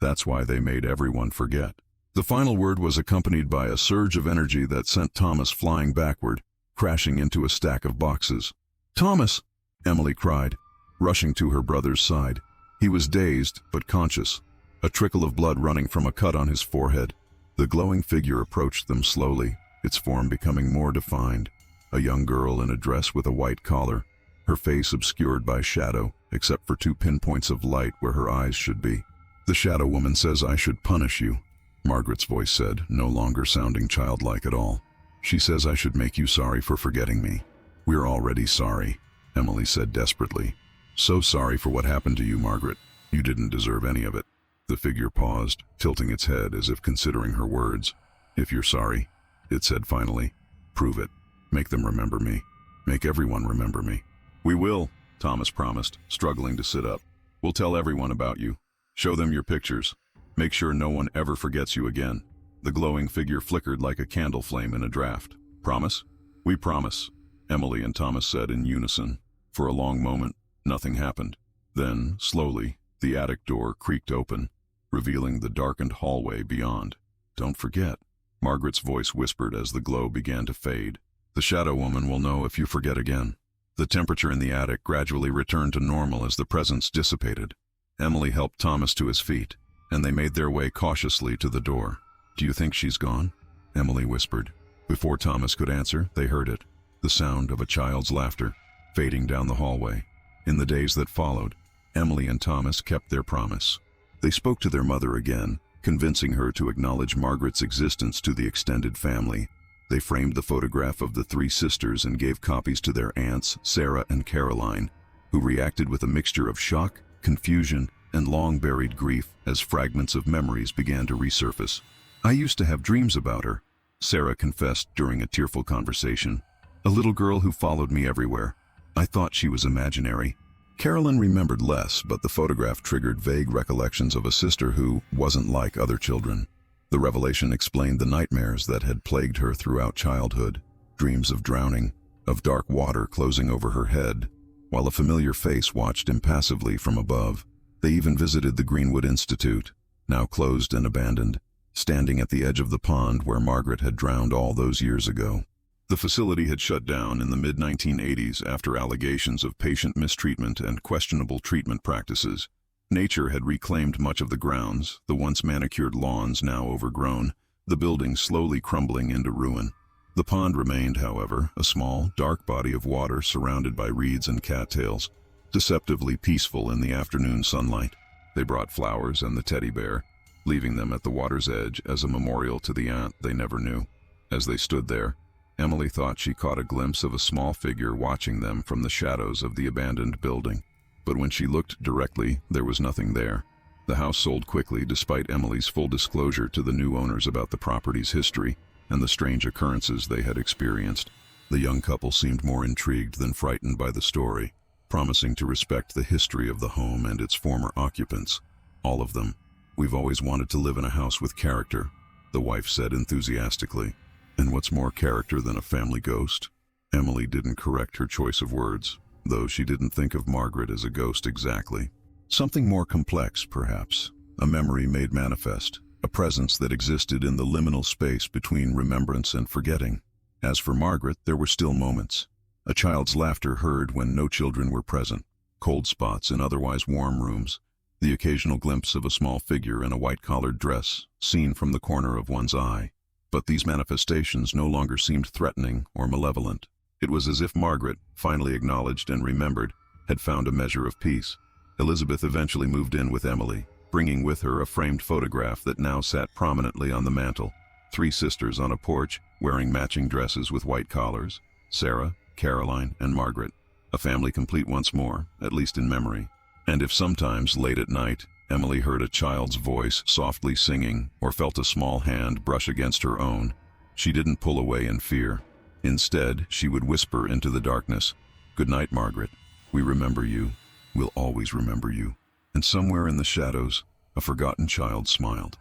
That's why they made everyone forget. The final word was accompanied by a surge of energy that sent Thomas flying backward, crashing into a stack of boxes. Thomas! Emily cried, rushing to her brother's side. He was dazed, but conscious, a trickle of blood running from a cut on his forehead. The glowing figure approached them slowly, its form becoming more defined. A young girl in a dress with a white collar, her face obscured by shadow, except for 2 pinpoints of light where her eyes should be. The shadow woman says I should punish you, Margaret's voice said, no longer sounding childlike at all. She says I should make you sorry for forgetting me. We're already sorry, Emily said desperately. So sorry for what happened to you, Margaret. You didn't deserve any of it. The figure paused, tilting its head as if considering her words. If you're sorry, it said finally, prove it. Make them remember me. Make everyone remember me. We will, Thomas promised, struggling to sit up. We'll tell everyone about you. Show them your pictures. Make sure no one ever forgets you again. The glowing figure flickered like a candle flame in a draft. Promise? We promise, Emily and Thomas said in unison. For a long moment, nothing happened. Then, slowly, the attic door creaked open, revealing the darkened hallway beyond. Don't forget, Margaret's voice whispered as the glow began to fade. The shadow woman will know if you forget again. The temperature in the attic gradually returned to normal as the presence dissipated. Emily helped Thomas to his feet, and they made their way cautiously to the door. Do you think she's gone? Emily whispered. Before Thomas could answer, they heard it, the sound of a child's laughter, fading down the hallway. In the days that followed, Emily and Thomas kept their promise. They spoke to their mother again, convincing her to acknowledge Margaret's existence to the extended family. They framed the photograph of the 3 sisters and gave copies to their aunts, Sarah and Caroline, who reacted with a mixture of shock, confusion, and long-buried grief as fragments of memories began to resurface. I used to have dreams about her, Sarah confessed during a tearful conversation. A little girl who followed me everywhere. I thought she was imaginary. Carolyn remembered less, but the photograph triggered vague recollections of a sister who wasn't like other children. The revelation explained the nightmares that had plagued her throughout childhood, dreams of drowning, of dark water closing over her head, while a familiar face watched impassively from above. They even visited the Greenwood Institute, now closed and abandoned, standing at the edge of the pond where Margaret had drowned all those years ago. The facility had shut down in the mid-1980s after allegations of patient mistreatment and questionable treatment practices. Nature had reclaimed much of the grounds, the once manicured lawns now overgrown, the building slowly crumbling into ruin. The pond remained, however, a small, dark body of water surrounded by reeds and cattails, deceptively peaceful in the afternoon sunlight. They brought flowers and the teddy bear, leaving them at the water's edge as a memorial to the aunt they never knew. As they stood there, Emily thought she caught a glimpse of a small figure watching them from the shadows of the abandoned building. But when she looked directly, there was nothing there. The house sold quickly despite Emily's full disclosure to the new owners about the property's history and the strange occurrences they had experienced. The young couple seemed more intrigued than frightened by the story, promising to respect the history of the home and its former occupants. All of them. We've always wanted to live in a house with character, the wife said enthusiastically. And what's more character than a family ghost? Emily didn't correct her choice of words, though she didn't think of Margaret as a ghost exactly. Something more complex, perhaps. A memory made manifest. A presence that existed in the liminal space between remembrance and forgetting. As for Margaret, there were still moments. A child's laughter heard when no children were present. Cold spots in otherwise warm rooms. The occasional glimpse of a small figure in a white-collared dress, seen from the corner of one's eye. But these manifestations no longer seemed threatening or malevolent. It was as if Margaret, finally acknowledged and remembered, had found a measure of peace. Elizabeth eventually moved in with Emily, bringing with her a framed photograph that now sat prominently on the mantel. 3 sisters on a porch, wearing matching dresses with white collars. Sarah, Caroline, and Margaret. A family complete once more, at least in memory. And if sometimes, late at night, Emily heard a child's voice softly singing or felt a small hand brush against her own, she didn't pull away in fear. Instead, she would whisper into the darkness, "Good night, Margaret. We remember you. We'll always remember you." And somewhere in the shadows, a forgotten child smiled.